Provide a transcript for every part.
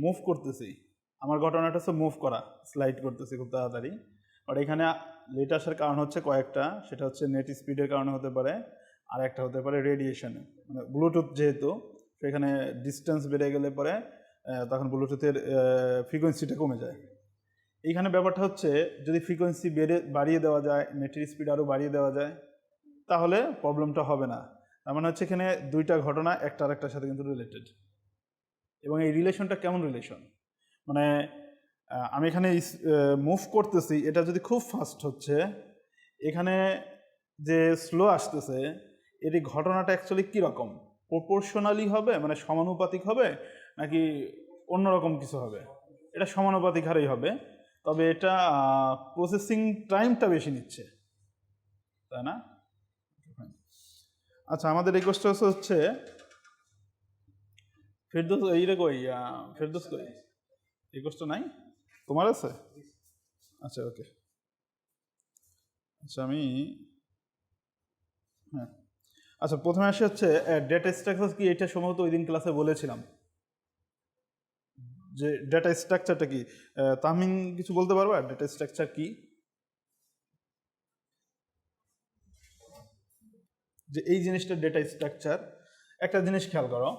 Move করতেছি, আমার ঘটনাটা হচ্ছে মুভ করা, স্লাইড করতেছি খুব তাড়াতাড়ি। বাট এখানে লেট আসার কারণ হচ্ছে কয়েকটা, সেটা হচ্ছে নেট স্পিডের কারণে হতে পারে, আর একটা হতে পারে রেডিয়েশনে, মানে ব্লুটুথ যেহেতু সেখানে ডিস্টেন্স বেড়ে গেলে পরে তখন ব্লুটুথের ফ্রিকোয়েন্সিটা কমে যায়। এইখানে ব্যাপারটা হচ্ছে যদি ফ্রিকোয়েন্সি বাড়িয়ে দেওয়া যায়, নেটের স্পিড আরও বাড়িয়ে দেওয়া যায়, তাহলে প্রবলেমটা হবে না। তার মানে হচ্ছে এখানে দুইটা ঘটনা একটা আরেকটার সাথে কিন্তু রিলেটেড। এবং এই রিলেশনটা কেমন রিলেশন, মানে আমি এখানে মুভ করতেছি, এটা যদি খুব ফাস্ট হচ্ছে, এখানে যে স্লো আসতেছে, এর ঘটনাটা অ্যাকচুয়ালি কীরকম, প্রপোর্শনালি হবে, মানে সমানুপাতিক হবে, নাকি অন্যরকম কিছু হবে? এটা সমানুপাতিক হারেই হবে, তবে এটা প্রসেসিং টাইমটা বেশি নিচ্ছে, তাই না? আচ্ছা, আমাদের এই কোর্সটা হচ্ছে ফেরদৌস, এইটা কই ফেরদৌস কই? এই কোর্সটা নাই তোমার আছে? আচ্ছা, ওকে। আচ্ছা, আমি হ্যাঁ, আচ্ছা, প্রথমে আসে হচ্ছে ডেটা স্ট্রাকচার কি, এটা সম্ভবত ওই দিন ক্লাসে বলেছিলাম যে ডেটা স্ট্রাকচারটা কি। তাহমিন কিছু বলতে পারবা ডেটা স্ট্রাকচার কি? যে এই জিনিসটা ডেটা স্ট্রাকচার, একটা জিনিস খেয়াল করো,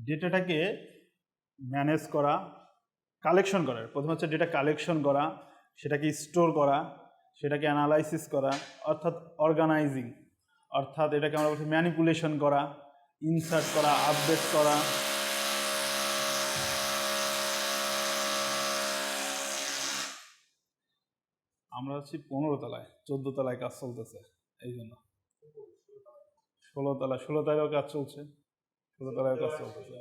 ডেটাটাকে ম্যানেজ করা, কালেকশন করা, প্রথমে হচ্ছে ডেটা কালেকশন করা, সেটাকে স্টোর করা, সেটাকে অ্যানালাইসিস করা, অর্থাৎ অর্গানাইজিং, অর্থাৎ এটাকে আমরা বলছি ম্যানিপুলেশন করা, ইনসার্ট করা, আপডেট করা। আমরা হচ্ছি 15 তলায়, 14 তলায় কাজ চলতেছে, এই জন্য 16 তলায়ও কাজ চলছে, 16 তলায়ও কাজ চলতেছে।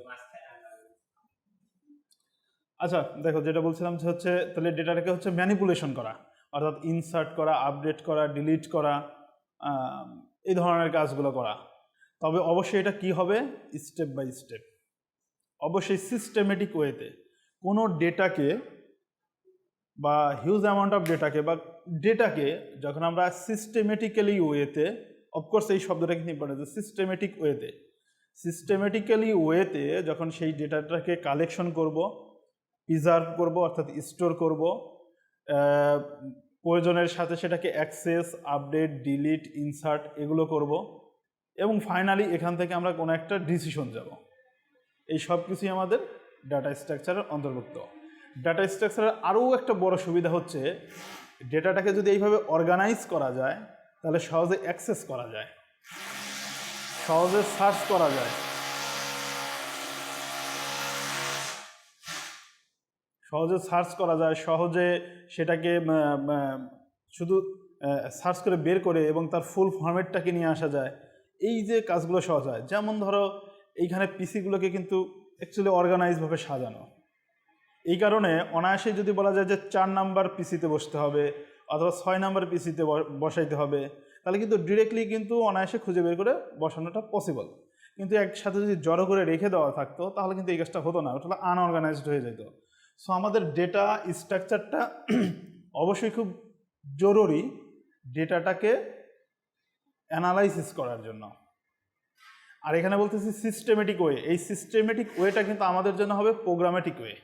আচ্ছা, দেখো, যেটা বলছিলাম যে হচ্ছে তাহলে ডেটাটাকে হচ্ছে ম্যানিপুলেশন করা, অর্থাৎ ইনসার্ট করা, আপডেট করা, ডিলিট করা, এই ধরনের কাজগুলো করা। তবে অবশ্যই এটা কি হবে, স্টেপ বাই স্টেপ, অবশ্যই সিস্টেমেটিক ওয়েতে। কোনো ডেটাকে বা হিউজ অ্যামাউন্ট অফ ডেটাকে বা ডেটাকে যখন আমরা সিস্টেমেটিক্যালি ওয়েতে, অফকোর্স এই শব্দটা কিন্তু ইম্পর্টেন্ট, সিস্টেমেটিক ওয়েতে, সিস্টেমেটিক্যালি ওয়েতে যখন সেই ডেটাটাকে কালেকশন করব, প্রিজার্ভ করব, অর্থাৎ স্টোর করব, প্রয়োজনের সাথে সেটাকে অ্যাক্সেস, আপডেট, ডিলিট, ইনসার্ট এগুলো করব, এবং ফাইনালি এখান থেকে আমরা কোনো একটা ডিসিশন যাব, এই সব কিছুই আমাদের ডাটা স্ট্রাকচারের অন্তর্ভুক্ত। ডাটা স্ট্রাকচারের আরও একটা বড় সুবিধা হচ্ছে ডেটাটাকে যদি এইভাবে অর্গানাইজ করা যায়, তাহলে সহজে অ্যাক্সেস করা যায়, সহজে সার্চ করা যায়, সহজে সেটাকে শুধু সার্চ করে বের করে এবং তার ফুল ফরম্যাটটাকে নিয়ে আসা যায়। এই যে কাজগুলো সহজ হয়, যেমন ধরো এইখানে পিসিগুলোকে কিন্তু অ্যাকচুয়ালি অর্গানাইজভাবে সাজানো, এই কারণে অনায়াসে যদি বলা যায় যে 4 নাম্বার পিসিতে বসতে হবে অথবা 6 নাম্বার পিসিতে বসাইতে হবে, তাহলে কিন্তু ডিরেক্টলি কিন্তু অনায়াসে খুঁজে বের করে বসানোটা পসিবল। কিন্তু একসাথে যদি জড়ো করে রেখে দেওয়া থাকতো তাহলে কিন্তু এই কাজটা হতো না, ওটা আনঅর্গানাইজড হয়ে যেত। সো আমাদের ডেটা স্ট্রাকচারটা অবশ্যই খুব জরুরি ডেটাটাকে অ্যানালাইসিস করার জন্য। আর এখানে বলতেছি সিস্টেমেটিক ওয়ে, এই সিস্টেমেটিক ওয়েটা কিন্তু আমাদের জন্য হবে প্রোগ্রামেটিক ওয়ে।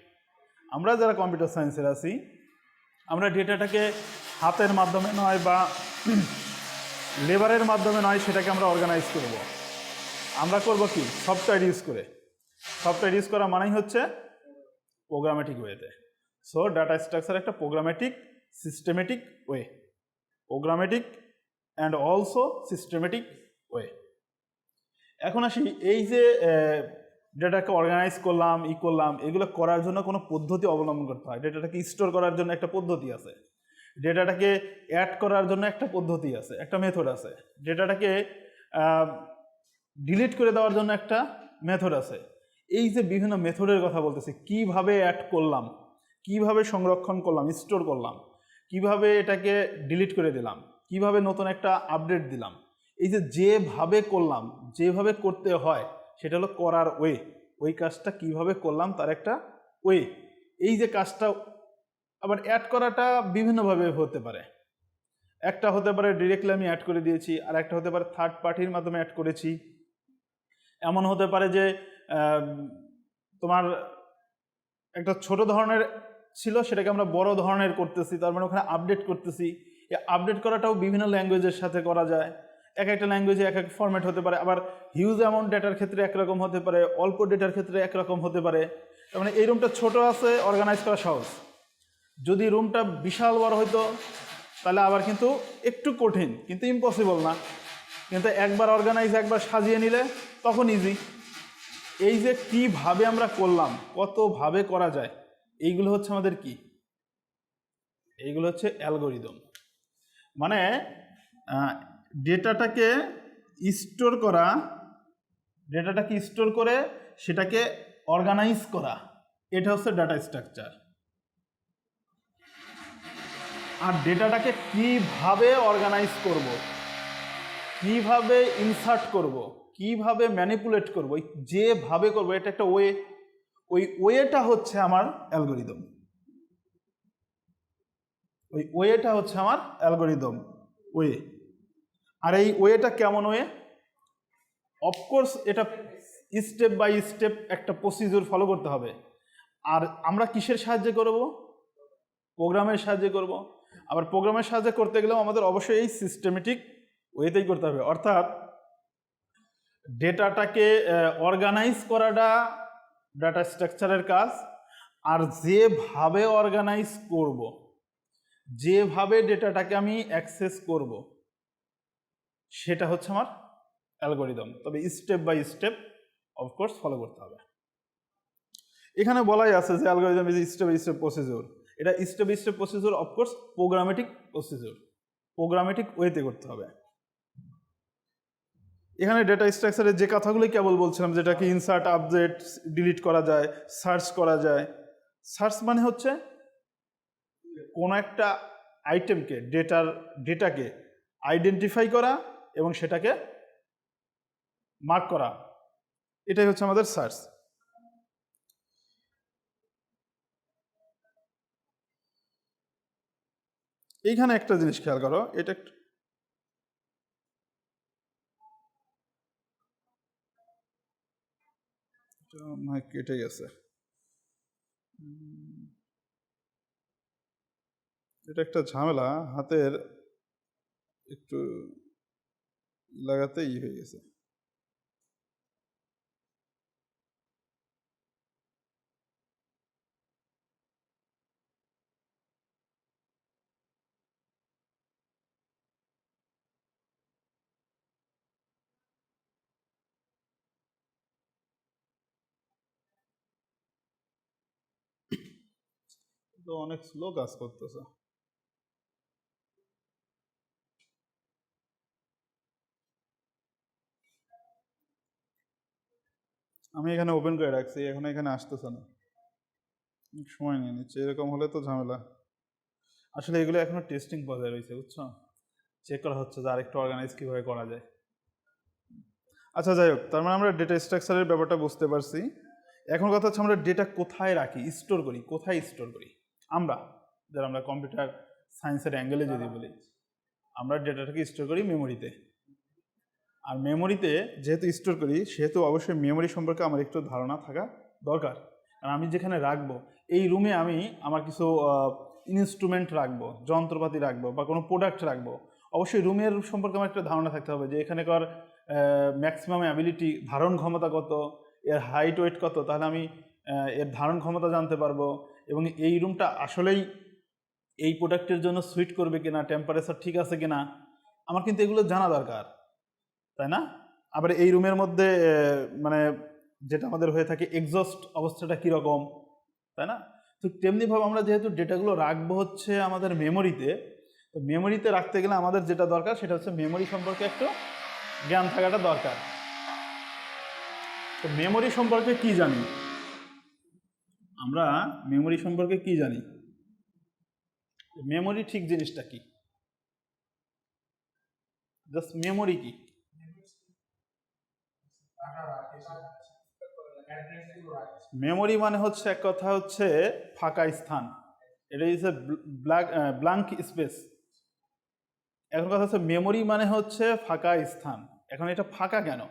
আমরা যারা কম্পিউটার সায়েন্সের আছি, আমরা ডেটাটাকে হাতের মাধ্যমে নয় বা লেবারের মাধ্যমে নয়, সেটাকে আমরা অর্গানাইজ করব। আমরা করব কি, সফটওয়্যার ইউজ করে। সফটওয়্যার ইউজ করা মানেই হচ্ছে প্রোগ্রামেটিক ওয়েতে। সো ডাটা স্ট্রাকচার একটা programmatic systematic way, programmatic and also systematic way. এখন আসি, এই যে ডেটাকে অর্গানাইজ করলাম, এগুলো করার জন্য কোনো পদ্ধতি অবলম্বন করতে হয়। ডেটাটাকে স্টোর করার জন্য একটা পদ্ধতি আছে, ডেটাটাকে অ্যাড করার জন্য একটা পদ্ধতি আছে, একটা মেথড আছে, ডেটাটাকে ডিলিট করে দেওয়ার জন্য একটা মেথড আছে। এই যে বিভিন্ন মেথডের কথা বলতেছি, কিভাবে অ্যাড করলাম, কিভাবে সংরক্ষণ করলাম, স্টোর করলাম, কিভাবে এটাকে ডিলিট করে দিলাম, কিভাবে নতুন একটা আপডেট দিলাম, এই যে যেভাবে করলাম, যেভাবে করতে হয় সেটা হলো করার ওয়ে। ওই কাজটা কিভাবে করলাম তার একটা ওয়ে। এই যে কাজটা আবার অ্যাড করাটা বিভিন্নভাবে হতে পারে। একটা হতে পারে ডিরেক্টলি আমি অ্যাড করে দিয়েছি, আর একটা হতে পারে থার্ড পার্টির মাধ্যমে অ্যাড করেছি। এমন হতে পারে যে তোমার একটা ছোট ধরনের ছিল, সেটাকে আমরা বড় ধরনের করতেছি, তার মানে ওখানে আপডেট করতেছি। এই আপডেট করাটাও বিভিন্ন ল্যাঙ্গুয়েজের সাথে করা যায়। এক একটা ল্যাঙ্গুয়েজে এক এক ফরম্যাট হতে পারে, আবার হিউজ অ্যামাউন্ট ডেটার ক্ষেত্রে একরকম হতে পারে, অল্প ডেটার ক্ষেত্রে একরকম হতে পারে। তার মানে এই রুমটা ছোট আছে, অর্গানাইজ করা সহজ। যদি রুমটা বিশাল বড় হতো তাহলে আবার কিন্তু একটু কঠিন, কিন্তু ইম্পসিবল না। কিন্তু একবার অর্গানাইজ, একবার সাজিয়ে নিলে তখন ইজি। এই যে কিভাবে আমরা করলাম, কতভাবে করা যায়, এইগুলো হচ্ছে আমাদের কি, এইগুলো হচ্ছে অ্যালগরিদম। মানে ডেটাটাকে স্টোর করা, ডেটাটাকে স্টোর করে সেটাকে অর্গানাইজ করা, এটা হচ্ছে ডাটা স্ট্রাকচার। আর ডেটাটাকে কিভাবে অর্গানাইজ করব, কিভাবে ইনসার্ট করব, কিভাবে ম্যানিপুলেট করব, যেভাবে করব, এটা একটা ওয়ে। ওই ওয়েটা হচ্ছে আমার অ্যালগরিদম, ওই ওয়েটা হচ্ছে আমার অ্যালগরিদম ওয়ে। আর এই ওয়েটা কেমন ওয়ে? অফকোর্স এটা স্টেপ বাই স্টেপ একটা প্রসিডিউর ফলো করতে হবে। আর আমরা কিসের সাহায্যে করব? প্রোগ্রামের সাহায্যে করব। আবার প্রোগ্রামের সাহায্যে করতে গেলেও আমাদের অবশ্যই এই সিস্টেমেটিক ওয়েতেই করতে হবে। অর্থাৎ ডেটাটাকে অর্গানাইজ করাটা ডাটা স্ট্রাকচারের কাজ, আর যেভাবে অর্গানাইজ করব, যেভাবে ডেটাটাকে আমি অ্যাক্সেস করব, সেটা হচ্ছে আমার অ্যালগরিদম। তবে step by step of course follow করতে হবে। এখানে বলাই আছে যে algorithm is step by step procedure. এটা step by step procedure, of course programmatic procedure, programmatic ওয়েতে করতে হবে। এখানে ডেটা স্ট্রাকচারের যে কথাগুলি কেবল বলছিলাম, যেটাকে ইনসার্ট, আপডেট, ডিলিট করা যায়, সার্চ করা যায়। সার্চ মানে হচ্ছে কোনো একটা আইটেমকে, ডেটাকে আইডেন্টিফাই করা এবং সেটাকে মার্ক করা, এটাই হচ্ছে আমাদের সার্চ। এইখানে একটা জিনিস খেয়াল করো, এটা কেটে গেছে, এটা একটা ঝামেলা, হাতের একটু লাগাতে হয়ে গেছে। তো অনেক স্লো কাজ করতেছে। আমি এখানে ওপেন করে রাখছি, এখন এখানে আসতেছে না, সময় নিয়ে নিচ্ছে। এরকম হলে তো ঝামেলা। আসলে এগুলো এখনো টেস্টিং পর্যায়ে রয়েছে, বুঝছো, চেক করা হচ্ছে যে আরেকটু অর্গানাইজ কীভাবে করা যায়। আচ্ছা, যাই হোক, তার মানে আমরা ডেটা স্ট্রাকচারের ব্যাপারটা বুঝতে পারছি। এখন কথা হচ্ছে আমরা ডেটা কোথায় রাখি, স্টোর করি, কোথায় স্টোর করি। আমরা যারা আমরা কম্পিউটার সায়েন্সের অ্যাঙ্গেলে যদি বলি, আমরা ডেটাটাকে স্টোর করি মেমোরিতে। আর মেমোরিতে যেহেতু স্টোর করি, সেহেতু অবশ্যই মেমোরি সম্পর্কে আমার একটু ধারণা থাকা দরকার। কারণ আমি যেখানে রাখবো, এই রুমে আমি আমার কিছু ইনস্ট্রুমেন্ট রাখবো, যন্ত্রপাতি রাখবো, বা কোনো প্রোডাক্ট রাখবো, অবশ্যই রুমের সম্পর্কে আমার একটা ধারণা থাকতে হবে যে এখানেকার ম্যাক্সিমাম অ্যাবিলিটি, ধারণ ক্ষমতা কত, এর হাইট ওয়েট কত, তাহলে আমি এর ধারণ ক্ষমতা জানতে পারবো। এবং এই রুমটা আসলেই এই প্রোডাক্টের জন্য সুইট করবে কিনা, টেম্পারেচার ঠিক আছে কিনা, আমার কিন্তু এগুলো জানা দরকার, তাই না? আবার এই রুমের মধ্যে মানে যেটা আমাদের হয়ে থাকে এক্সস্ট অবস্থাটা কীরকম, তাই না? তো তেমনিভাবে আমরা যেহেতু ডেটাগুলো রাখবো হচ্ছে আমাদের মেমোরিতে, তো মেমোরিতে রাখতে গেলে আমাদের যেটা দরকার সেটা হচ্ছে মেমোরি সম্পর্কে একটু জ্ঞান থাকাটা দরকার। তো মেমোরি সম্পর্কে কি জানি আমরা? মেমোরি সম্পর্কে কি জানি? মেমোরি ঠিক জিনিসটা কি? জাস্ট মেমোরি কি? মেমোরি মানে হচ্ছে এক কথা হচ্ছে ফাঁকা স্থান, এটা ইজ এ ব্ল্যাঙ্ক স্পেস। এখন কথা হচ্ছে মেমোরি মানে হচ্ছে ফাঁকা স্থান। এখন এটা ফাঁকা কেন?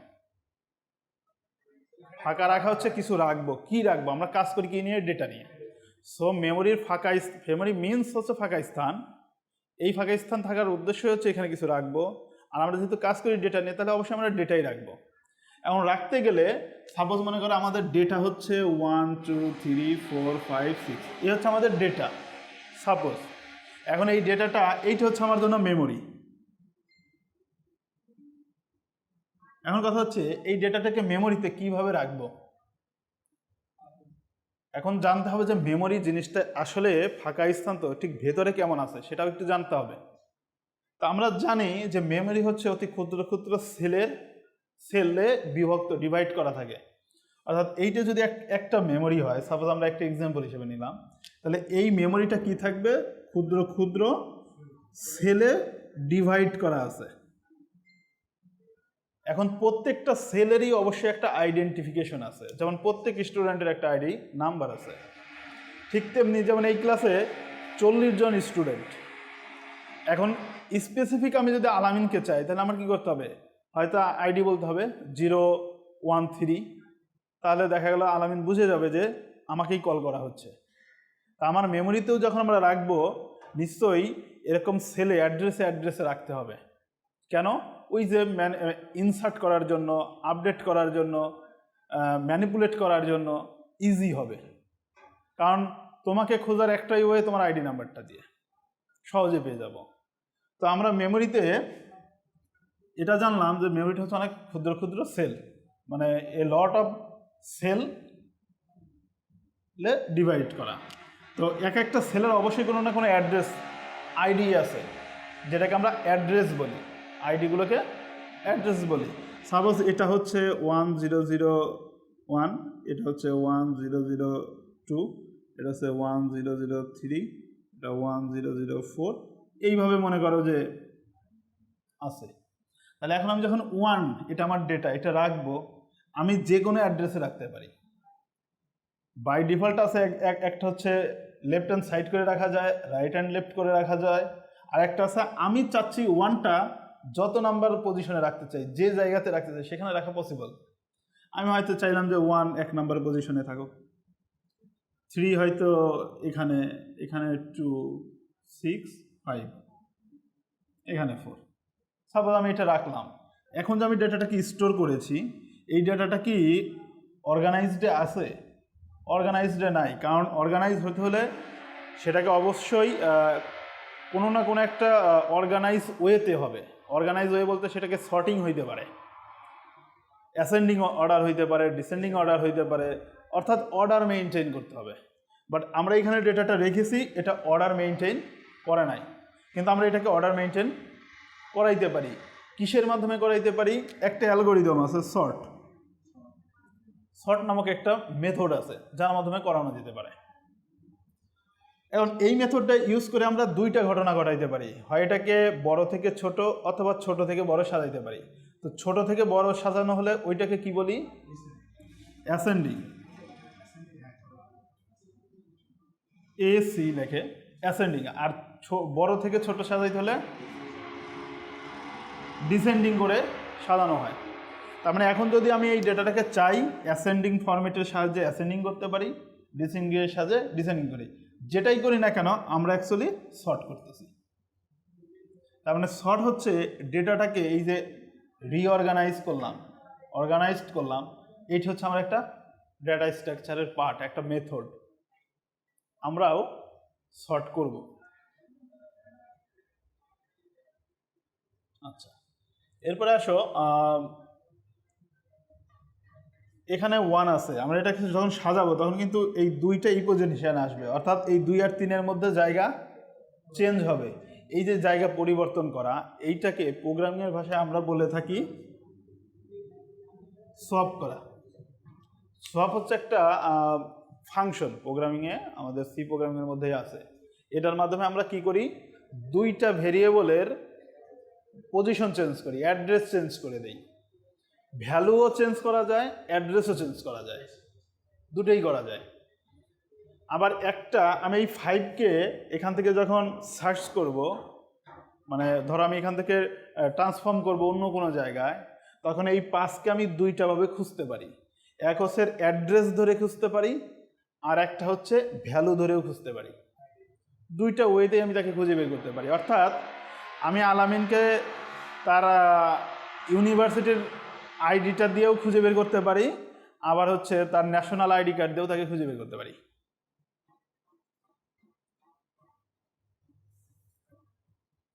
ফাঁকা রাখা হচ্ছে কিছু রাখবো, কি রাখবো? আমরা কাজ করি কি নিয়ে? ডেটা নিয়ে। সো মেমোরির মেমোরি মিনস হচ্ছে ফাঁকা স্থান। এই ফাঁকা স্থান থাকার উদ্দেশ্য হচ্ছে এখানে কিছু রাখবো, আর আমরা যেহেতু কাজ করি ডেটা নিয়ে, তাহলে অবশ্যই আমরা ডেটাই রাখবো। এখন রাখতে গেলে সাপোজ মনে করো আমাদের ডেটা হচ্ছে 1 2 3 4 5 6, এই হচ্ছে আমাদের ডেটা সাপোজ। এখন এই ডেটাটা এইটা হচ্ছে আমার জন্য মেমোরি। এখন কথা হচ্ছে এই ডেটাটাকে মেমোরিতে কিভাবে রাখবো। এখন জানতে হবে যে মেমোরি জিনিসটা আসলে ফাঁকা স্থান তো ঠিক ভেতরে কেমন আছে সেটাও একটু জানতে হবে। তো আমরা জানি যে মেমোরি হচ্ছে অতি ক্ষুদ্র ক্ষুদ্র সেলে বিভক্ত, ডিভাইড করা থাকে। অর্থাৎ এইটা যদি একটা মেমোরি হয়, সাপোজ আমরা একটা এক্সাম্পল হিসেবে নিলাম, তাহলে এই মেমোরিটা কি থাকবে? ক্ষুদ্র ক্ষুদ্র সেলে ডিভাইড করা আছে। এখন প্রত্যেকটা সেলেরই অবশ্যই একটা আইডেন্টিফিকেশন আছে, যেমন প্রত্যেক স্টুডেন্টের একটা আইডি নাম্বার আছে। ঠিক তেমনি যেমন এই ক্লাসে 40 জন স্টুডেন্ট। এখন স্পেসিফিক আমি যদি আলামিনকে চাই, তাহলে আমার কি করতে হবে? হয়তো আইডি বলতে হবে 013, তাহলে দেখা গেল আলামিন বুঝে যাবে যে আমাকেই কল করা হচ্ছে। তা আমার মেমোরিতেও যখন আমরা রাখবো, নিশ্চয়ই এরকম সেলে অ্যাড্রেসে রাখতে হবে। কেন? ওই যে ইনসার্ট করার জন্য, আপডেট করার জন্য, ম্যানিপুলেট করার জন্য ইজি হবে। কারণ তোমাকে খোঁজার একটাই ওয়ে তোমার আইডি নাম্বারটা দিয়ে, সহজে পেয়ে যাব। তো আমরা মেমোরিতে এটা জানলাম যে মেমোরিটা হচ্ছে অনেক ক্ষুদ্র ক্ষুদ্র সেল, মানে এ লট অফ সেল ডিভাইড করা। তো এক একটা সেলের অবশ্যই কোনো না কোনো অ্যাড্রেস আইডি আছে, যেটাকে আমরা অ্যাড্রেস বলি। আইডিগুলোকে অ্যাড্রেস বলি। সাপোজ এটা হচ্ছে 1001, এটা হচ্ছে 1002, এটা হচ্ছে 1003, এটা 1004, এইভাবে মনে করো যে আছে। তাহলে এখন আমি যখন 1, এটা আমার ডেটা, এটা রাখবো, আমি যে কোনো অ্যাড্রেসে রাখতে পারি। বাই ডিফল্ট আছে একটা হচ্ছে লেফট হ্যান্ড সাইড করে রাখা যায়, রাইট হ্যান্ড লেফট করে রাখা যায়, আর একটা আছে আমি চাচ্ছি 1টা যত নাম্বার পজিশনে রাখতে চাই, যে জায়গাতে রাখতে চাই সেখানে রাখা পসিবল। আমি হয়তো চাইলাম যে 1 1 নাম্বার পজিশনে থাকুক, 3 হয়তো এখানে, এখানে 2 6 5, এখানে 4। সাপোজ আমি এটা রাখলাম। এখন যে আমি ডেটাটাকে স্টোর করেছি, এই ডেটাটা কি অর্গানাইজডে আছে? অর্গানাইজডে নাই। কারণ অর্গানাইজ হতে হলে সেটাকে অবশ্যই কোনো না কোনো একটা অর্গানাইজ ওয়েতে হবে। অর্গানাইজ ওয়ে বলতে সেটাকে সর্টিং হইতে পারে, অ্যাসেন্ডিং অর্ডার হইতে পারে, ডিসেন্ডিং অর্ডার হইতে পারে, অর্থাৎ অর্ডার মেইনটেইন করতে হবে। বাট আমরা এখানে ডেটাটা রেখেছি, এটা অর্ডার মেইনটেইন করে নাই, কিন্তু আমরা এটাকে অর্ডার মেইনটেইন করাইতে পারি। কিসের মাধ্যমে করাইতে পারি? একটা অ্যালগোরিদম আছে, সর্ট নামক একটা মেথড আছে, যার মাধ্যমে করানো যেতে পারে। এখন এই মেথডটা ইউজ করে আমরা দুইটা ঘটনা ঘটাইতে পারি, হয় এটাকে বড় থেকে ছোট অথবা ছোট থেকে বড় সাজাইতে পারি। তো ছোট থেকে বড় সাজানো হলে ওইটাকে কি বলি? অ্যাসেন্ডিং। AC লেখে অ্যাসেন্ডিং। আর বড় থেকে ছোট সাজাইতে হলে ডিসেন্ডিং করে সাজানো হয়। তার মানে এখন যদি আমি এই ডেটাটাকে চাই অ্যাসেন্ডিং ফরম্যাটের সাহায্যে অ্যাসেন্ডিং করতে পারি, ডিসেন্ডিংয়ের সাহায্যে ডিসেন্ডিং করি, যেটাই করি না কেন আমরা অ্যাকচুয়ালি সর্ট করতেছি। তার মানে সর্ট হচ্ছে ডেটাটাকে এই যে রিঅর্গানাইজ করলাম, অর্গানাইজড করলাম, এইটা হচ্ছে আমার একটা ডেটা স্ট্রাকচারের পার্ট, একটা মেথড। আমরাও সর্ট করব। আচ্ছা, এরপরে আসো, এখানে 1 আছে, আমরা এটা যখন সাজাবো তখন কিন্তু এই দুইটা এই পজিশনে আসবে, অর্থাৎ এই 2 আর 3-এর মধ্যে জায়গা চেঞ্জ হবে। এই যে জায়গা পরিবর্তন করা, এইটাকে প্রোগ্রামিংয়ের ভাষায় আমরা বলে থাকি সোয়াপ করা। সোয়াপ হচ্ছে একটা ফাংশন প্রোগ্রামিংয়ে, আমাদের সি প্রোগ্রামিংয়ের মধ্যেই আছে। এটার মাধ্যমে আমরা কি করি? দুইটা ভেরিয়েবলের পজিশন চেঞ্জ করি, অ্যাড্রেস চেঞ্জ করে দেই। ভ্যালুও চেঞ্জ করা যায়, অ্যাড্রেসও চেঞ্জ করা যায়, দুটোই করা যায়। আবার একটা আমি এই 5কে এখান থেকে যখন সার্চ করব, মানে ধরো আমি এখান থেকে ট্রান্সফর্ম করব অন্য কোনো জায়গায়, তখন এই পাসকে আমি দুইটা ভাবে খুঁজতে পারি। এক হচ্ছে অ্যাড্রেস ধরে খুঁজতে পারি, আর একটা হচ্ছে ভ্যালু ধরেও খুঁজতে পারি। দুইটা ওয়েতে আমি তাকে খুঁজে বের করতে পারি। অর্থাৎ আমি আলামিনকে তার ইউনিভার্সিটির আইডিটা দিয়েও খুঁজে বের করতে পারি, আবার হচ্ছে তার ন্যাশনাল আইডি কার্ড দিয়েও তাকে খুঁজে বের করতে পারি।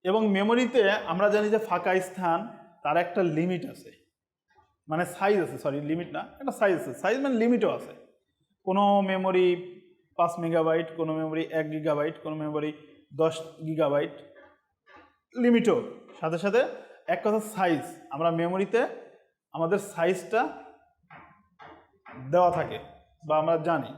এবং মেমোরিতে আমরা জানি যে ফাঁকা স্থান তার একটা লিমিট আছে, মানে সাইজ আছে, সরি লিমিট না, একটা সাইজ আছে, সাইজ মানে লিমিটও আছে। কোনো মেমোরি 5 মেগাবাইট, কোনো মেমোরি 1 গিগাবাইট, কোনো মেমোরি 10 গিগাবাইট, লিমিটও। সাথে সাথে এক কথা সাইজ, আমরা মেমোরিতে আমাদের সাইজটা দেওয়া থাকে বা আমরা জানি।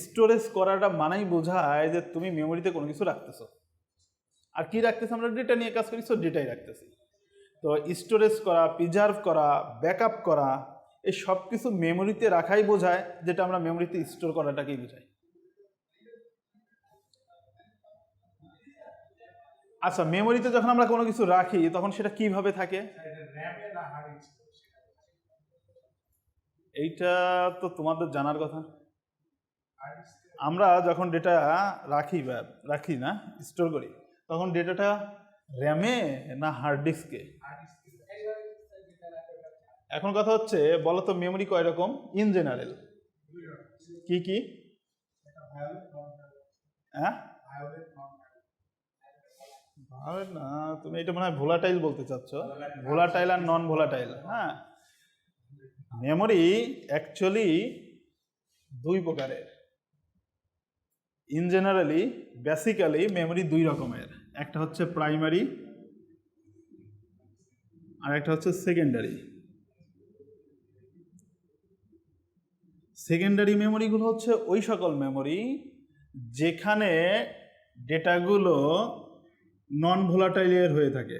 স্টোরেজ করাটা মানেই বোঝায় যে তুমি মেমোরিতে কোনো কিছু রাখতেছো। আর কি রাখতেছি? আমরা ডেটা নিয়ে কাজ করি, সো ডেটাই রাখতেছি। তো স্টোরেজ করা, প্রিজার্ভ করা, ব্যাকআপ করা, এই সব কিছু মেমোরিতে রাখাই বোঝায়, যেটা আমরা মেমোরিতে স্টোর করাটাকেই বোঝাই। আচ্ছা, মেমোরিতে যখন আমরা কোনো কিছু রাখি তখন সেটা কিভাবে থাকে? এইটা তো তোমাদের জানার কথা। আমরা যখন ডেটা রাখি না, স্টোর করি, তখন ডেটাটা র্যামে না হার্ড ডিস্কে? এখন কথা হচ্ছে, বলো তো মেমোরি কয় রকম ইন জেনারেল? কি কি? হ্যাঁ, না, তুমি এটা মনে হয় ভোলাটাইল বলতে চাচ্ছ। ভোলাটাইল আর নন ভোলাটাইল। হ্যাঁ, মেমোরি অ্যাকচুয়ালি দুই প্রকারের। ইন জেনারেলি বেসিক্যালি মেমোরি দুই রকমের, একটা হচ্ছে প্রাইমারি আর একটা হচ্ছে সেকেন্ডারি। সেকেন্ডারি মেমোরিগুলো হচ্ছে ওই সকল মেমোরি যেখানে ডেটাগুলো নন ভোলাটাইলের হয়ে থাকে।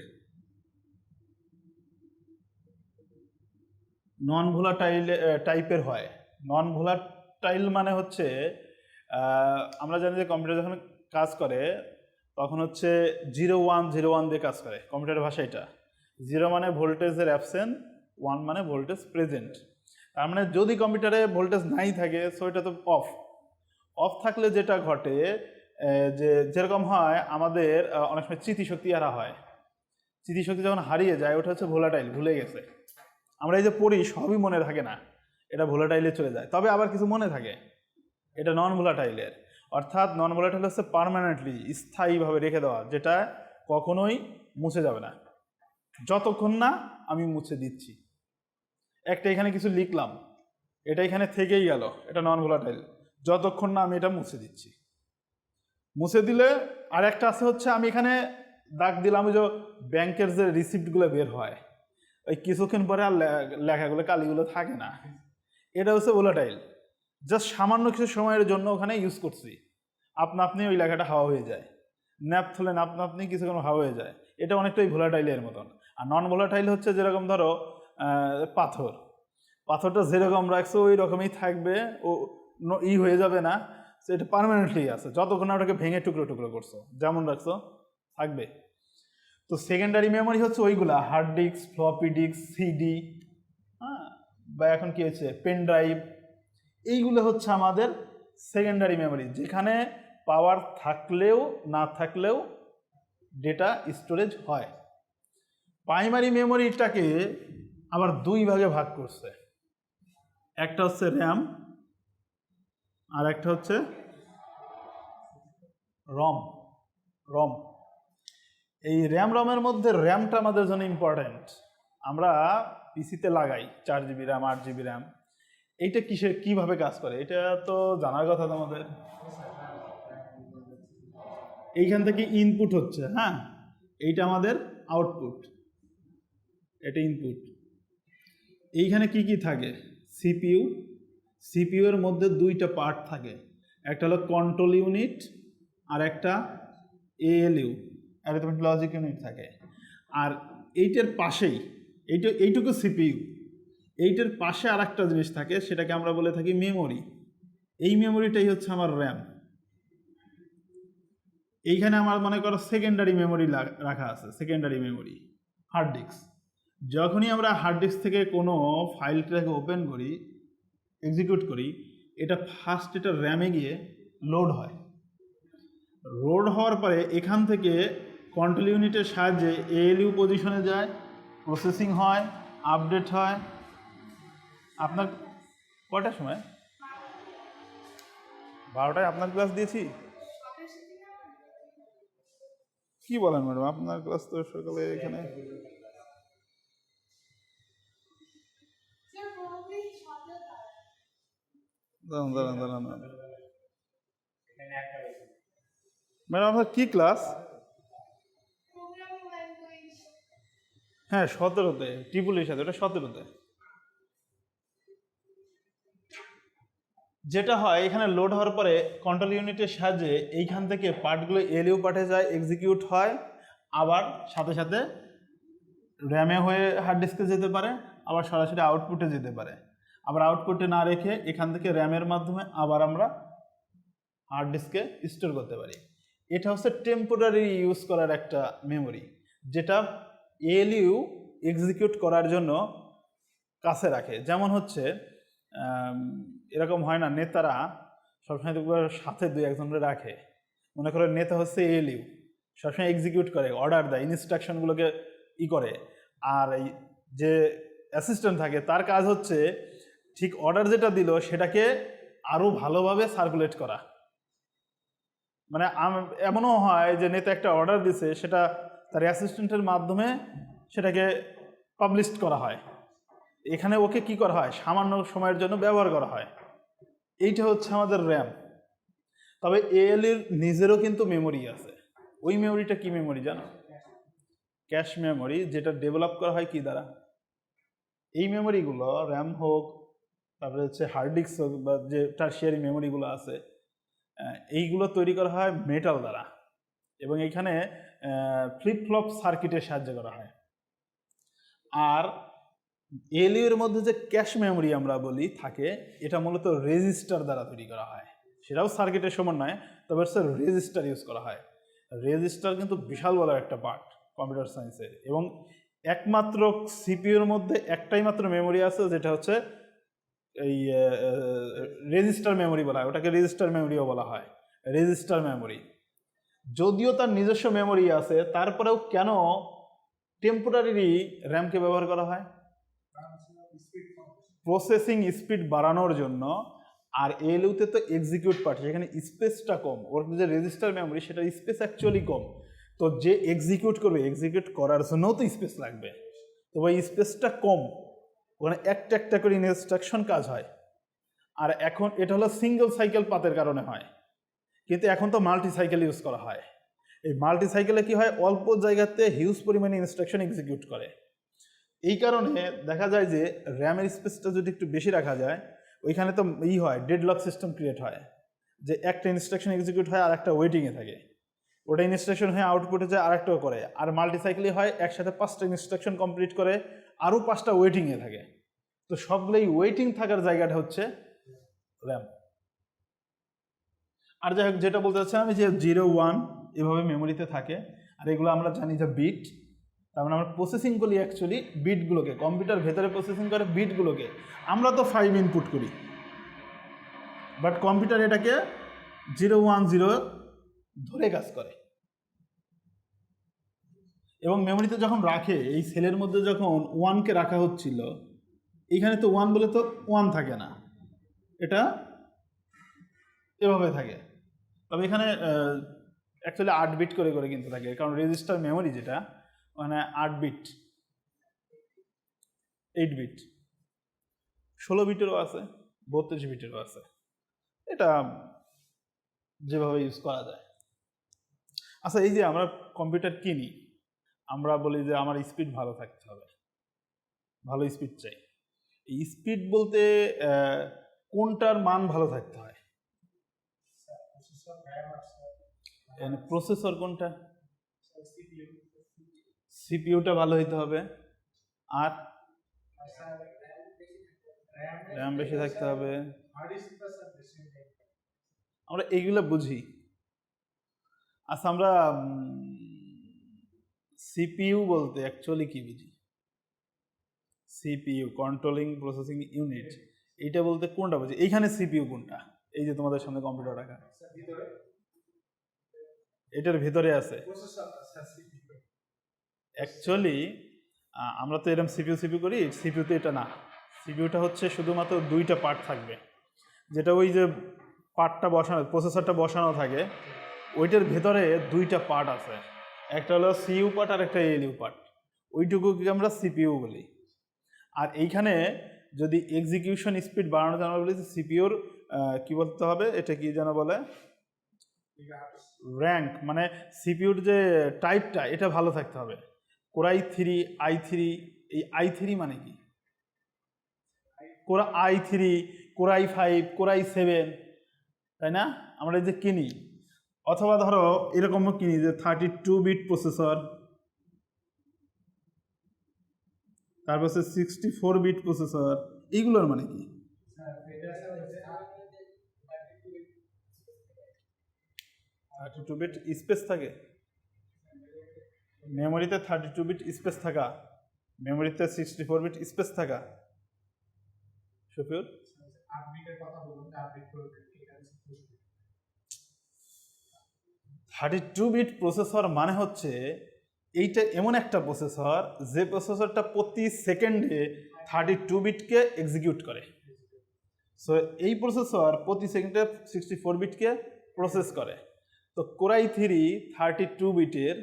নন ভোলাটাইল টাইপের হয়। নন ভোলাটাইল মানে হচ্ছে, আমরা জানি যে কম্পিউটার যখন কাজ করে তখন হচ্ছে 0101 দিয়ে কাজ করে কম্পিউটারের ভাষা। এটা 0 মানে ভোল্টেজের অ্যাবসেন্ট, 1 মানে ভোল্টেজ প্রেজেন্ট। তার মানে যদি কম্পিউটারে ভোল্টেজ নাই থাকে, সো এটা তো অফ থাকলে যেটা ঘটে, যে যেরকম হয় আমাদের অনেক সময় স্মৃতিশক্তি হারা হয়। স্মৃতিশক্তি যখন হারিয়ে যায়, ওটা হচ্ছে ভোলাটাইল, ভুলে গেছে। আমরা এই যে পড়ি সবই মনে থাকে না, এটা ভোলাটাইলে চলে যায়। তবে আবার কিছু মনে থাকে, এটা নন ভোলাটাইলের। অর্থাৎ নন ভোলাটাইল হচ্ছে পার্মানেন্টলি, স্থায়ীভাবে রেখে দেওয়া, যেটা কখনোই মুছে যাবে না যতক্ষণ না আমি মুছে দিচ্ছি। একটা এখানে কিছু লিখলাম, এটা এখানে থেকেই গেল, এটা নন ভোলাটাইল, যতক্ষণ না আমি এটা মুছে দিচ্ছি। মুছে দিলে আর একটা আছে হচ্ছে, আমি এখানে দাগ দিলাম, ওই যে ব্যাংকের যে রিসিপ্টগুলো বের হয়, ওই কিছুক্ষণ পরে আর লেখাগুলো কালিগুলো থাকে না, এটা হচ্ছে ভোলাটাইল। জাস্ট সামান্য কিছু সময়ের জন্য ওখানে ইউজ করছি, আপনি ওই লেখাটা হাওয়া হয়ে যায়। ন্যাপ থলেন আপনি কিছুক্ষণ হাওয়া হয়ে যায়। এটা অনেকটাই ভোলাটাইলের মতন। আর নন ভোলাটাইল হচ্ছে যেরকম ধরো পাথরটা যেরকম রাখছো ওই রকমই থাকবে, ও হয়ে যাবে না, এটা পার্মানেন্টলি আছে, যতক্ষণ না ওটাকে ভেঙে টুকরো টুকরো করছো, যেমন রাখছো থাকবে। তো সেকেন্ডারি মেমোরি হচ্ছে ওইগুলা, hard disk, floppy disk, CD, হ্যাঁ, বা এখন কি হচ্ছে পেন ড্রাইভ, এইগুলো হচ্ছে আমাদের সেকেন্ডারি মেমোরি, যেখানে পাওয়ার থাকলেও না থাকলেও ডেটা স্টোরেজ হয়। প্রাইমারি মেমোরিটাকে আবার দুই ভাগে ভাগ করছে, একটা হচ্ছে র্যাম আর একটা হচ্ছে রম। এই রমের মধ্যে র্যামটা আমাদের জন্য ইম্পর্ট্যান্ট। আমরা পিসিতে লাগাই 4 জিবি র্যাম, 8 জিবি র্যাম। এইটা কিভাবে কাজ করে এটা তো জানার কথা তোমাদের। এইখান থেকে ইনপুট হচ্ছে, হ্যাঁ, এইটা আমাদের আউটপুট, এটা ইনপুট। এইখানে কি কি থাকে? সিপিইউ এর মধ্যে দুইটা পার্ট থাকে, একটা হলো কন্ট্রোল ইউনিট আর একটা এএলইউ, অ্যারিথমেটিক লজিক ইউনিট থাকে। আর এইটার পাশেই এইটুকু সিপিইউ, এইটার পাশে আর একটা জিনিস থাকে, সেটাকে আমরা বলে থাকি মেমোরি। এই মেমোরিটাই হচ্ছে আমার র্যাম। এইখানে আমার মনে করো সেকেন্ডারি মেমোরি রাখা আছে, সেকেন্ডারি মেমোরি হার্ড ডিস্ক। যখনই আমরা হার্ড ডিস্ক থেকে কোনো ফাইলটাকে ওপেন করি, এক্সিকিউট করি, এটা ফার্স্ট এটা র্যামে গিয়ে লোড হয়। লোড হওয়ার পরে এখান থেকে কন্ট্রোল ইউনিটের সাহায্যে এএলইউ পজিশনে যায়, প্রসেসিং হয়, আপডেট হয়। আপনার কটার সময়? 12টায় আপনার ক্লাস দিয়েছি? কি বলেন ম্যাডাম, আপনার ক্লাস তো সকালে এখানে। দাঁড়ান দাঁড়ান দাঁড়ান ম্যাডাম, আপনার কি ক্লাস? হ্যাঁ 17তে, টিপুলির সাথে, ওটা 17তে। যেটা হয় এখানে লোড হওয়ার পরে কন্ট্রোল ইউনিটের সাহায্যে এইখান থেকে পার্টগুলো এলইউ পাঠে যায়, এক্সিকিউট হয়, আবার সাথে সাথে র্যামে হয়ে হার্ড ডিস্কে যেতে পারে, আবার সরাসরি আউটপুটে যেতে পারে। আবার আউটপুটে না রেখে এখান থেকে র্যামের মাধ্যমে আবার আমরা হার্ড ডিস্কে স্টোর করতে পারি। এটা হচ্ছে টেম্পোরারি ইউজ করার একটা মেমোরি, যেটা এএলইউ এক্সিকিউট করার জন্য কাছে রাখে। যেমন হচ্ছে এরকম হয় না, নেতারা সবসময় সাথে দুই একজনকে রাখে। মনে করে নেতা হচ্ছে এএলইউ, সবসময় এক্সিকিউট করে, অর্ডার দেয়, ইনস্ট্রাকশনগুলোকে করে। আর এই যে অ্যাসিস্ট্যান্ট থাকে তার কাজ হচ্ছে ঠিক অর্ডার যেটা দিল সেটাকে আরও ভালোভাবে সার্কুলেট করা। মানে এমনও হয় যে নেতা একটা অর্ডার দিছে, সেটা তার অ্যাসিস্ট্যান্টের মাধ্যমে সেটাকে পাবলিশ করা হয়। এখানে ওকে কি করা হয়, সামান্য সময়ের জন্য ব্যবহার করা হয়। এইটা হচ্ছে আমাদের র্যাম। তবে এএলইউর নিজেরও কিন্তু মেমোরি আছে। ওই মেমোরিটা কি মেমোরি জানো? ক্যাশ মেমোরি, যেটা ডেভেলপ করা হয় কি দ্বারা? এই মেমোরিগুলো র্যাম হোক, তারপরে হচ্ছে হার্ড ডিস্ক হোক, বা যে টারশিয়ারি মেমোরিগুলো আছে, এইগুলো তৈরি করা হয় মেটাল দ্বারা, এবং এখানে ফ্লিপ ফ্লপ সার্কিটের সাহায্যে করা হয়। আর এএলইউ এর মধ্যে যে ক্যাশ মেমোরি আমরা বলি থাকে, এটা মূলত রেজিস্টার দ্বারা তৈরি করা হয়। সেটাও সার্কিটের সমান নয়, তবে রেজিস্টার ইউজ করা হয়। রেজিস্টার কিন্তু বিশাল বড় একটা পার্ট কম্পিউটার সায়েন্সের, এবং একমাত্র সিপিইউর মধ্যে একটাই মাত্র মেমোরি আছে, যেটা হচ্ছে এই রেজিস্টার মেমোরি বলা হয়। ওটাকে রেজিস্টার মেমোরিও বলা হয়, রেজিস্টার মেমোরি। যদিও তার নিজস্ব মেমোরি আছে, তারপরেও কেন টেম্পোরারি র্যামকে ব্যবহার করা হয়? প্রসেসিং স্পিড বাড়ানোর জন্য। আর এএলইউতে তো এক্সিকিউট পার্ট, সেখানে স্পেসটা কম। ওর যে রেজিস্টার মেমোরি, সেটার স্পেস অ্যাকচুয়ালি কম। তো যে এক্সিকিউট করবে, এক্সিকিউট করার জন্যও তো স্পেস লাগবে, তো ওই স্পেসটা কম, ওখানে একটা একটা করে ইনস্ট্রাকশন কাজ হয়। আর এখন এটা হলো সিঙ্গেল সাইকেল পাতের কারণে হয়, কিন্তু এখন তো মাল্টি সাইকেল ইউজ করা হয়। এই মাল্টি সাইকেলে কি হয়, অল্প জায়গাতে হিউজ পরিমাণে ইনস্ট্রাকশন এক্সিকিউট করে। এই কারণে দেখা যায় যে র্যামের স্পেসটা যদি একটু বেশি রাখা যায়, ওইখানে তো হয় ডেডলক সিস্টেম ক্রিয়েট হয়, যে একটা ইনস্ট্রাকশন এক্সিকিউট হয় আর একটা ওয়েটিংয়ে থাকে, ওটা ইনস্ট্রাকশন হয়ে আউটপুটে যায়, আরেকটাও করে। আর মাল্টি সাইকেলই হয় একসাথে 5টা ইনস্ট্রাকশন কমপ্লিট করে, আরও 5টা ওয়েটিংয়ে থাকে। তো সবগুলোই ওয়েটিং থাকার জায়গাটা হচ্ছে র্যাম। আর যাই হোক, যেটা বলতে চাচ্ছি আমি, যে 0, 1 এভাবে মেমোরিতে থাকে। আর এগুলো আমরা জানি যে বিট, তার মানে আমরা প্রসেসিং করি অ্যাকচুয়ালি বিটগুলোকে, কম্পিউটার ভেতরে প্রসেসিং করে বিটগুলোকে। আমরা তো 5 ইনপুট করি, বাট কম্পিউটার এটাকে 0, 1, 0 ধরে কাজ করে। এবং মেমোরিতে যখন রাখে, এই সেলের মধ্যে যখন 1কে রাখা হচ্ছিল, এইখানে তো 1 বলে তো 1 থাকে না, এটা এভাবে থাকে। তবে এখানে অ্যাকচুয়ালি 8 বিট করে করে কিন্তু থাকে, কারণ রেজিস্টার মেমোরি যেটা, মানে 8 বিট, 8 বিট, 16 বিটেরও আছে, 32 বিটেরও আছে। এটা যেভাবে ইউজ করা যায়। আচ্ছা, এই যে আমরা কম্পিউটার কিনি, আমরা বলি যে আমার স্পিড ভালো থাকতে হবে, ভালো স্পিড চাই। এই স্পিড বলতে কোনটার মান ভালো থাকতে হয়? প্রসেসর কোনটা? সিপিইউটা ভালো হইতে হবে, আর র্যাম বেশি থাকতে হবে। আমরা এইগুলো বুঝি, আচ্ছা, আমরা সিপিইউ বলতে অ্যাকচুয়ালি কি বুঝি? সিপিইউ, কন্ট্রোলিং প্রসেসিং ইউনিট, এইটা বলতে কোনটা বুঝি? এইখানে সিপিইউ কোনটা? এই যে তোমাদের সামনে কম্পিউটার রাখা, এটার ভিতরে আছে অ্যাকচুয়ালি। আমরা তো এরকম সিপিইউ সিপিইউ করি, সিপিইউতে এটা না। সিপিইউটা হচ্ছে শুধুমাত্র দুইটা পার্ট থাকবে, যেটা ওই যে পার্টটা বসানো, প্রসেসরটা বসানো থাকে, ওইটার ভেতরে দুইটা পার্ট আছে, একটা হলো সিইউ পার্ট আর একটা এলইউ পার্ট। ওইটুকুকে আমরা সিপিইউ বলি। আর এইখানে যদি এক্সিকিউশন স্পিড বাড়ানোর জন্য বলি, সিপিইউর কি বলতে হবে, এটা কি যেন বলে, র্যাঙ্ক, মানে সিপিইউর যে টাইপটা এটা ভালো থাকতে হবে। কোরাই 3, i3, এই i3 মানে কি? কোরা i3, কোরাই 5, কোরাই 7, তাই না? আমরা এই যে কিনি, অথবা ধরো এরকমও কিনি যে 32 বিট প্রসেসর, তারপর 64 বিট প্রসেসর, এইগুলোর মানে কি? 32 বিট স্পেস থাকে মেমোরিতে, 32 বিট স্পেস থাকা, মেমোরিতে 64 বিট স্পেস থাকা। শফিউল, 32 বিট প্রসেসর মানে হচ্ছে এইটা এমন একটা প্রসেসর যে প্রসেসরটা প্রতি সেকেন্ডে 32 বিটকে এক্সিকিউট করে। সো এই প্রসেসর প্রতি সেকেন্ডে 64 বিটকে প্রসেস করে। তো কোরাই 3 32 বিটের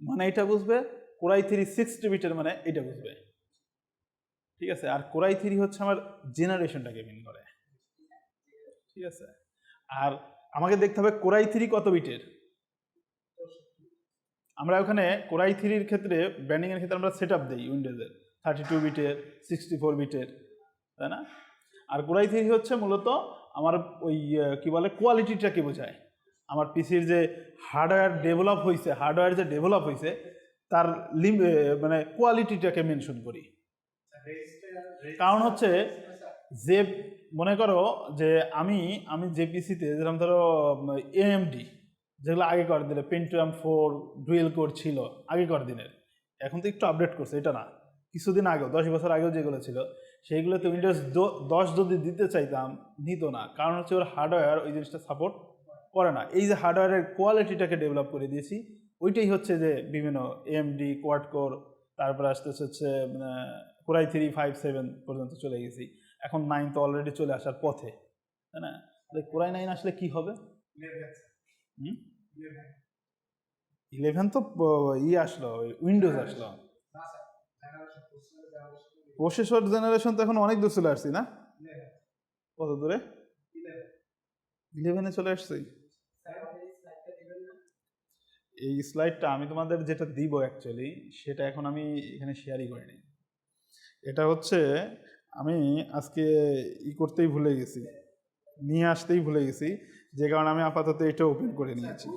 মানে এটা বুঝবে, কোরাই 3 60 বিটের মানে এটা বুঝবে, ঠিক আছে? আর কোরাই 3 হচ্ছে আমার জেনারেশনটাকে মিন করে, ঠিক আছে? আর আমাকে দেখতে হবে কোরাই 3 কত বিটের। আমরা ওখানে কোরাই 3-র ক্ষেত্রে, ব্যান্ডিংয়ের ক্ষেত্রে আমরা সেট আপ দিই উইন্ডোজের 32 বিটের, 64 বিটের, তাই না? আর কোরাই 3 হচ্ছে মূলত আমার ওই কি বলে, কোয়ালিটিটাকে বোঝায়। আমার পিসির যে হার্ডওয়্যার ডেভেলপ হয়েছে, হার্ডওয়্যার যে ডেভেলপ হয়েছে তার মানে কোয়ালিটিটাকে মেনশন করি। কারণ হচ্ছে যে, মনে করো যে আমি যে পিসিতে যেরকম ধরো এএমডি, যেগুলো আগেকার দিনে পেন্টিয়াম 4 ডুয়েল কোর ছিল আগেকার দিনের, এখন তো একটু আপডেট করছে, এটা না, কিছুদিন আগেও 10 বছর আগেও যেগুলো ছিল সেইগুলোতে উইন্ডোজ 10 যদি দিতে চাইতাম নিত না, কারণ হচ্ছে ওর হার্ডওয়্যার ওই জিনিসটা সাপোর্ট করে না। এই যে হার্ডওয়্যারের কোয়ালিটিটাকে ডেভেলপ করে দিয়েছি, ওইটাই হচ্ছে যে বিভিন্ন এএমডি কোয়াড কোর, তারপরে আসতে হচ্ছে কোরাই 3, 5, 7 পর্যন্ত চলে গেছি, এখন 9 তো অলরেডি চলে আসার পথে, তাই না? কোরাই 9 আসলে কি হবে? 11 তো আসলো, উইন্ডোজ আসলো। প্রসেসর জেনারেশন তো এখন অনেক দূর চলে আসছি না? কত দূরে? 11-এ চলে আসছি। এই স্লাইডটা আমি তোমাদের যেটা দিব অ্যাকচুয়ালি, সেটা এখন আমি এখানে শেয়ারই করিনি। এটা হচ্ছে আমি আজকে করতেই ভুলে গেছি, নিয়ে আসতেই ভুলে গেছি, যে কারণে আমি আপাতত এটা ওপেন করে নিয়েছি।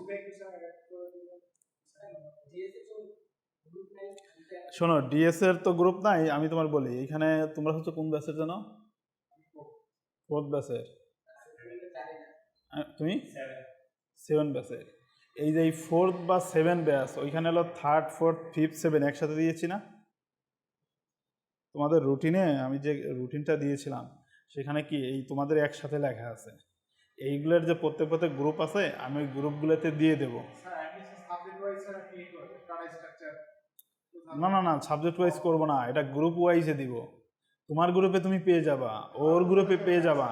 শোনো, ডিএস এর তো গ্রুপ নাই, আমি তোমার বলি, এখানে তোমরা হচ্ছে কোন ব্যাচের জানো? 4th ব্যাচের। তুমি 7 ব্যাচের। এই যে 4th বা 7 ব্যাচ, ওইখানে হলো 3rd, 4th, 5th, 7 একসাথে দিয়েছি না তোমাদের রুটিনে? আমি যে রুটিনটা দিয়েছিলাম সেখানে কি এই তোমাদের একসাথে লেখা আছে, এইগুলোর যে প্রত্যেক গ্রুপ আছে আমি ওই গ্রুপগুলোতে দিয়ে দেবো। না না না, সাবজেক্ট ওয়াইজ করবো না, এটা গ্রুপ ওয়াইজে দিব। তোমার গ্রুপে তুমি পেয়ে যাবা, ওর গ্রুপে পেয়ে যাবা,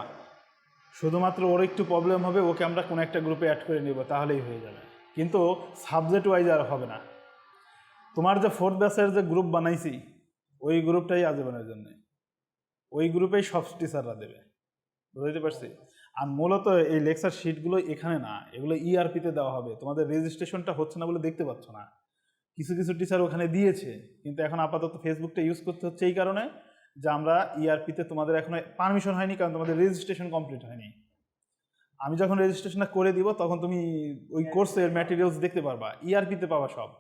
শুধুমাত্র ওর একটু প্রবলেম হবে, ওকে আমরা কোনো একটা গ্রুপে অ্যাড করে নেব, তাহলেই হয়ে যাবে, কিন্তু সাবজেক্ট ওয়াইজ আর হবে না। তোমার যে 4th ব্যাচের যে গ্রুপ বানাইছি, ওই গ্রুপটাই আজীবনের জন্য, ওই গ্রুপেই সব টিচাররা দেবে, বুঝতে পারছি? আর মূলত এই লেকচার শিটগুলো এখানে না, এগুলো ইআরপিতে দেওয়া হবে। তোমাদের রেজিস্ট্রেশনটা হচ্ছে না বলে দেখতে পাচ্ছ না, কিছু কিছু টিচার ওখানে দিয়েছে, কিন্তু এখন আপাতত ফেসবুকটা ইউজ করতে হচ্ছে এই কারণে যে আমরা ইআরপিতে তোমাদের এখনো পারমিশন হয়নি, কারণ তোমাদের রেজিস্ট্রেশন কমপ্লিট হয়নি। আমি যখন রেজিস্ট্রেশনটা করে দিব তখন তুমি ওই কোর্সের ম্যাটেরিয়ালস দেখতে পারবা, ইআরপিতে পাবা সব।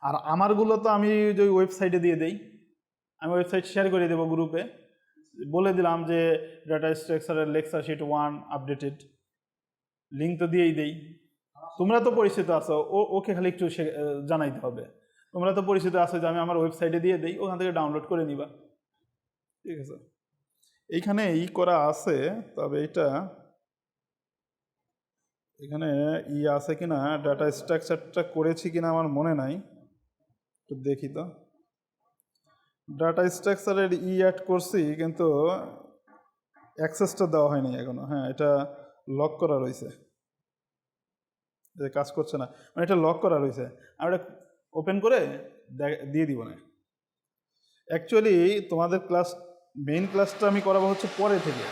আর আমারগুলো তো আমি যে ওয়েবসাইটে দিয়ে দেই, আমি ওয়েবসাইট শেয়ার করে দেবো গ্রুপে, বলে দিলাম যে ডাটা স্ট্রাকচারের লেকচার শিট 1 আপডেটেড, লিঙ্ক তো দিয়েই দেই। তোমরা তো পরিচিত আছো, ওকে খালি একটু জানাইতে হবে। তোমরা তো পরিচিত আছো যে আমি আমার ওয়েবসাইটে দিয়ে দিই, ওখান থেকে ডাউনলোড করে নিবা। ঠিক আছে, এইখানে করা আছে, তবে এটা এখানে আছে কিনা, ডাটা স্ট্রাকচারটা করেছি কিনা আমার মনে নাই, একটু দেখি তো। ডাটা স্ট্রাকচারের অ্যাড করছি, কিন্তু অ্যাক্সেসটা দেওয়া হয়নি এখনো। হ্যাঁ, এটা লক করা রয়েছে, যে কাজ করছে না, মানে এটা লক করা রয়েছে। আমি এটা ওপেন করে দিয়ে দিব না। অ্যাকচুয়ালি তোমাদের মেইন ক্লাসটা আমি করাবো হচ্ছে পরে থেকে,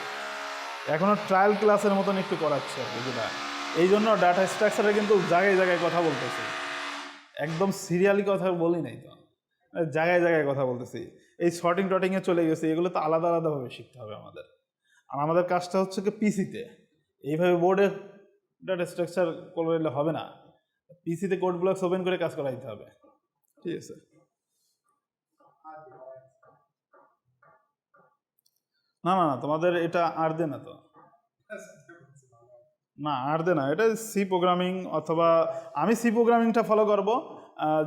এখনও ট্রায়াল ক্লাসের মতন একটু করাচ্ছে আর কি, যেটা এই জন্য ডাটা স্ট্রাকচারে কিন্তু জায়গায় জায়গায় কথা বলতেছি, একদম সিরিয়ালি কথা বলি নাই তো, জায়গায় জায়গায় কথা বলতেছি। এই শর্টিং টটিংয়ে চলে গেছে, এগুলো তো আলাদা আলাদাভাবে শিখতে হবে আমাদের। আর আমাদের কাজটা হচ্ছে কি পিসিতে, এইভাবে বোর্ডে ডাটা স্ট্রাকচার করলে হবে না, পিসিতে কোড ব্লকস ওপেন করে কাজ করাইতে হবে। ঠিক আছে, না না না, তোমাদের এটা আর দে না তো, না আর দে না, এটা সি প্রোগ্রামিং, অথবা আমি সি প্রোগ্রামিংটা ফলো করবো।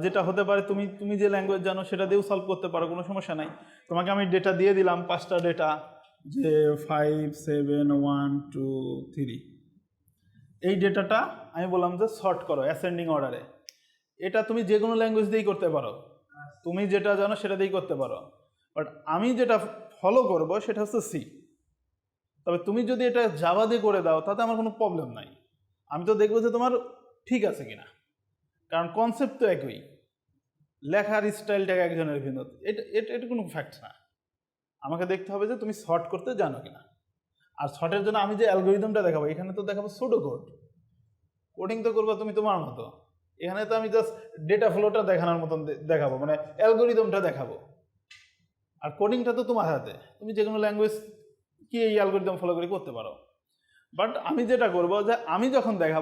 যেটা হতে পারে তুমি তুমি যে ল্যাঙ্গুয়েজ জানো সেটা দিয়েও সলভ করতে পারো, কোনো সমস্যা নাই। তোমাকে আমি ডেটা দিয়ে দিলাম 5টা ডেটা, যে 5 7 1 2 3, এই ডেটাটা আমি বললাম যে সর্ট করো অ্যাসেন্ডিং অর্ডারে। এটা তুমি যে কোনো ল্যাঙ্গুয়েজ দিয়েই করতে পারো, তুমি যেটা জানো সেটা দিয়েই করতে পারো, বাট আমি যেটা ফলো করব সেটা হচ্ছে সি। তবে তুমি যদি এটা জাভা দিয়ে করে দাও তাতে আমার কোনো প্রবলেম নাই, আমি তো দেখবো যে তোমার ঠিক আছে কিনা, কারণ কনসেপ্ট তো একই, লেখার স্টাইলটাকে একজনের ভিন্ন, এটা এটা এটা কোনো ফ্যাক্ট না। আমাকে দেখতে হবে যে তুমি সর্ট করতে জানো কিনা। আর সর্টের জন্য আমি যে অ্যালগোরিদমটা দেখাবো, এখানে তো দেখাবো সুডো কোড, কোডিং তো করবো তুমি তোমার মতো। এখানে তো আমি জাস্ট ডেটা ফ্লোটা দেখানোর মতন দেখাবো, মানে অ্যালগোরিদমটা দেখাবো। আর কোডিংটা তো তোমার হাতে, তুমি যে কোনো ল্যাঙ্গুয়েজ কি এই অ্যালগোরিদম ফলো করে করতে পারো। বাট আমি যেটা করবো, যে আমি যখন দেখাবো